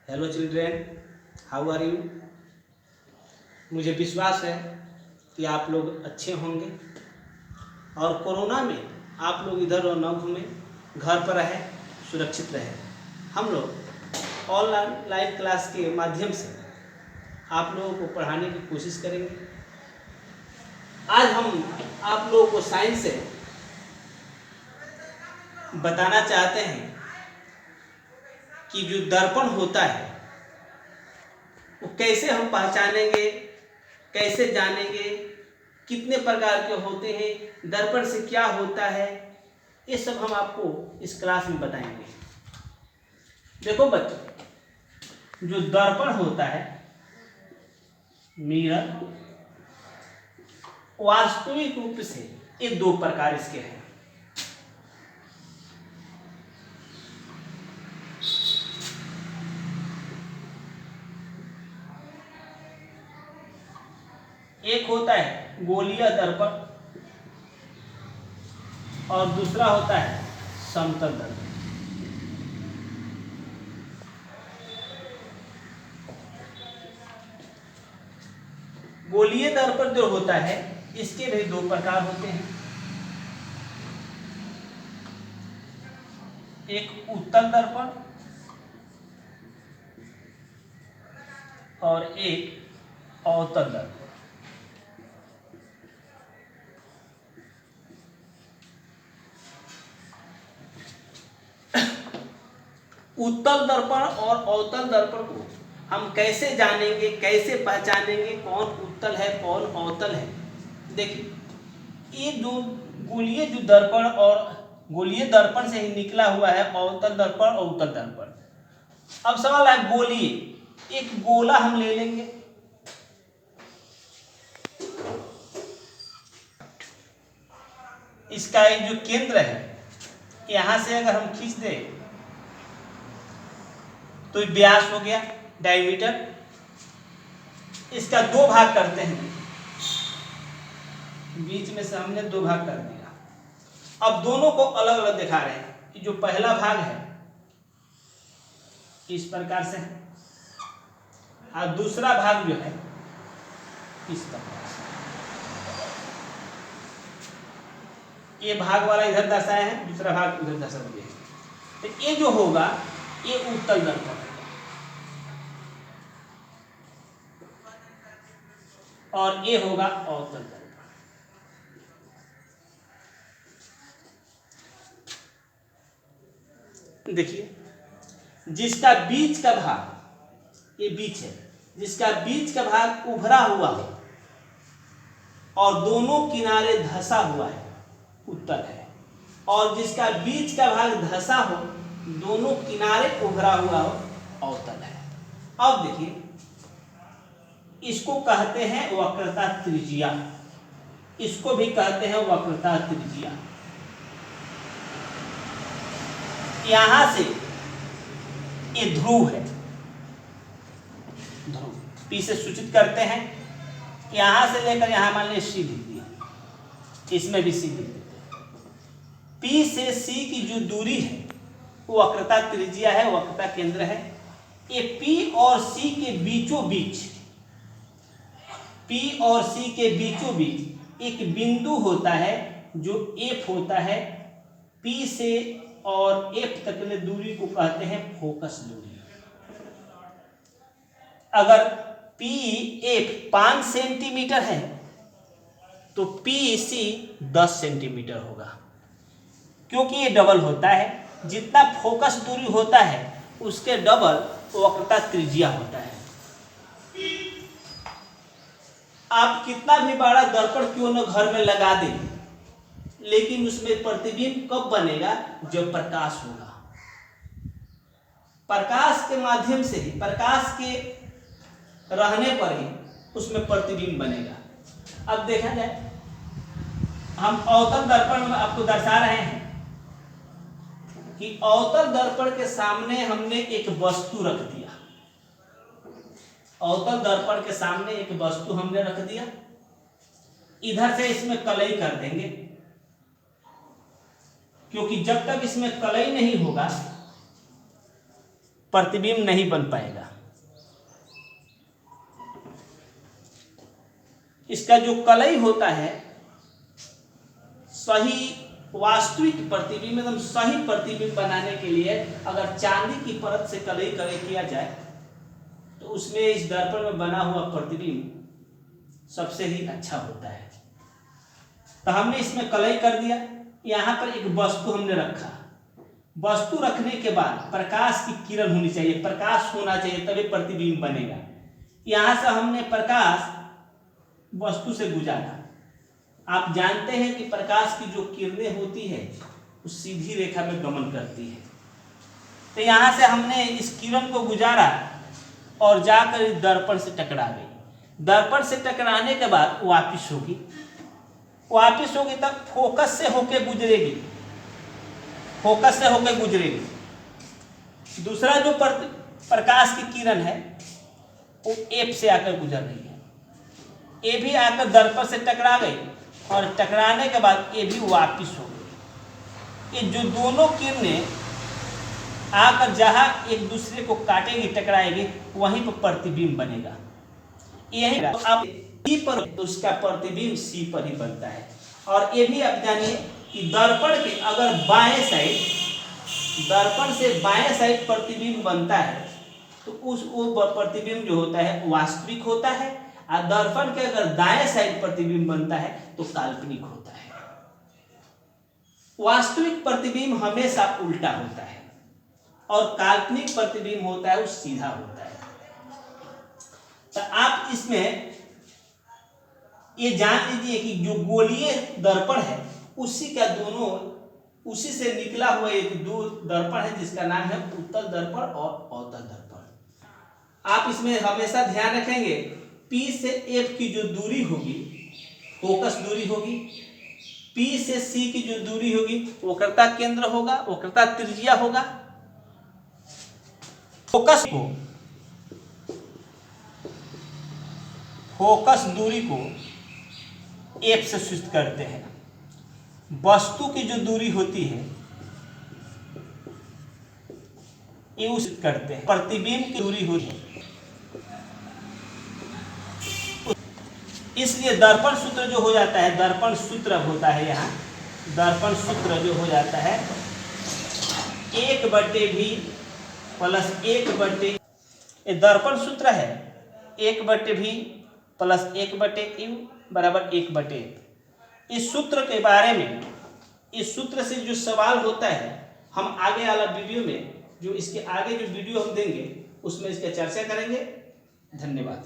Hello children, how are you. मुझे विश्वास है कि आप लोग अच्छे होंगे और कोरोना में आप लोग इधर उधर न घूमें, घर पर रहें, सुरक्षित रहें। हम लोग ऑनलाइन क्लास के माध्यम से आप लोगों को पढ़ाने की कोशिश करेंगे। आज हम आप लोगों को साइंस से बताना चाहते हैं कि जो दर्पण होता है वो कैसे हम पहचानेंगे, कैसे जानेंगे, कितने प्रकार के होते हैं, दर्पण से क्या होता है, ये सब हम आपको इस क्लास में बताएंगे। देखो बच्चों, जो दर्पण होता है मिरर, वास्तविक रूप से ये दो प्रकार इसके हैं। एक होता है गोलीय दर्पण और दूसरा होता है समतल दर्पण। गोलीय दर्पण जो होता है इसके भी दो प्रकार होते हैं, एक उत्तल दर्पण और एक अवतल दर्पण। उत्तल दर्पण और अवतल दर्पण को हम कैसे जानेंगे, कैसे पहचानेंगे कौन उत्तल है कौन अवतल है। देखिए, ये जो गोलीय जो दर्पण और गोलीय दर्पण से ही निकला हुआ है अवतल दर्पण और उत्तल दर्पण। अब सवाल है गोलीय, एक गोला हम ले लेंगे, इसका एक जो केंद्र है यहां से अगर हम खींच दें तो व्यास हो गया, डायमीटर। इसका दो भाग करते हैं, बीच में से हमने दो भाग कर दिया। अब दोनों को अलग अलग दिखा रहे हैं कि जो पहला भाग है इस प्रकार से है और दूसरा भाग जो है इस प्रकार से। ये भाग वाला इधर दर्शाया है, दूसरा भाग उधर दर्शा दिया है। तो ये जो होगा ये उत्तल दर्पण है और ये होगा अवतल दर्पण। देखिए, जिसका बीच का भाग, ये बीच है, जिसका बीच का भाग उभरा हुआ हो और दोनों किनारे धंसा हुआ है उत्तल है, और जिसका बीच का भाग धंसा हो दोनों किनारे उभरा हुआ हो अवतल है। अब देखिए, इसको कहते हैं वक्रता त्रिज्या, इसको भी कहते हैं वक्रता त्रिज्या। यहां से ये ध्रुव है, ध्रुव P से सूचित करते हैं। यहां से लेकर यहां मान लीजिए C लिख दिया, इसमें भी C लिख देते हैं। P से C की जो दूरी है वो वक्रता त्रिज्या है, वक्रता केंद्र है। ये P और C के बीचों बीच, P और C के बीचों बीच एक बिंदु होता है जो F होता है। P से और F तक की दूरी को कहते हैं फोकस दूरी। अगर PF 5 सेंटीमीटर है तो PC 10 सेंटीमीटर होगा, क्योंकि ये डबल होता है। जितना फोकस दूरी होता है उसके डबल वक्रता त्रिज्या होता है। आप कितना भी बड़ा दर्पण क्यों न घर में लगा दें, लेकिन उसमें प्रतिबिंब कब बनेगा, जब प्रकाश होगा। प्रकाश के माध्यम से ही, प्रकाश के रहने पर ही उसमें प्रतिबिंब बनेगा। अब देखा जाए, हम अवतल दर्पण में आपको दर्शा रहे हैं कि अवतल दर्पण के सामने हमने एक वस्तु रख दिया। अवतल दर्पण के सामने एक वस्तु हमने रख दिया, इधर से इसमें कलई कर देंगे, क्योंकि जब तक इसमें कलई नहीं होगा प्रतिबिंब नहीं बन पाएगा। इसका जो कलई होता है सही वास्तविक प्रतिबिंब एकदम सही प्रतिबिंब बनाने के लिए अगर चांदी की परत से कलई किया जाए तो उसमें इस दर्पण में बना हुआ प्रतिबिंब सबसे ही अच्छा होता है। तो हमने इसमें कलई कर दिया। यहाँ पर एक वस्तु हमने रखा। वस्तु रखने के बाद प्रकाश की किरण होनी चाहिए, प्रकाश होना चाहिए, तभी प्रतिबिंब बनेगा। यहाँ से हमने प्रकाश वस्तु से गुजारा। आप जानते हैं कि प्रकाश की जो किरणें होती है वो सीधी रेखा में गमन करती है। तो यहाँ से हमने इस किरण को गुजारा और जाकर इस दर्पण से टकरा गई। दर्पण से टकराने के बाद वापिस होगी तब फोकस से होके गुजरेगी, फोकस से होके गुजरेगी। दूसरा जो प्रकाश की किरण है वो एफ से आकर गुजर रही है। ए भी आकर दर्पण से टकरा गई और टकराने के बाद ए भी वापिस हो गई। ये जो दोनों किरणें आकर जहां एक दूसरे को काटेगी, टकराएगी, वहीं पर प्रतिबिंब बनेगा। यही तो अब सी पर उसका प्रतिबिंब सी पर ही बनता है। और ये भी आप जानिए कि दर्पण के अगर बाएं साइड, दर्पण से बाएं साइड प्रतिबिंब बनता है तो वो प्रतिबिंब जो होता है वास्तविक होता है, और दर्पण के अगर दाएं साइड प्रतिबिंब बनता है तो काल्पनिक होता है। वास्तविक प्रतिबिंब हमेशा उल्टा होता है और काल्पनिक प्रतिबिंब होता है वो सीधा होता है। तो आप इसमें ये जान लीजिए कि जो गोलीय दर्पण है उसी से निकला हुआ एक दो दर्पण है जिसका नाम है उत्तल दर्पण और अवतल दर्पण। आप इसमें हमेशा ध्यान रखेंगे P से F की जो दूरी होगी फोकस दूरी होगी, P से C की जो दूरी होगी वक्रता केंद्र होगा, वक्रता त्रिज्या होगा। फोकस दूरी को F से सूचित करते हैं। वस्तु की जो दूरी होती है ये सूचित करते हैं। प्रतिबिंब की दूरी होती है। इसलिए दर्पण सूत्र जो हो जाता है, दर्पण सूत्र होता है यहाँ, दर्पण सूत्र जो हो जाता है 1/v प्लस 1/, ये दर्पण सूत्र है 1/v प्लस 1/u बराबर 1/। इस सूत्र के बारे में, इस सूत्र से जो सवाल होता है हम आगे वाला वीडियो में, जो इसके आगे जो वीडियो हम देंगे उसमें इसका चर्चा करेंगे। धन्यवाद।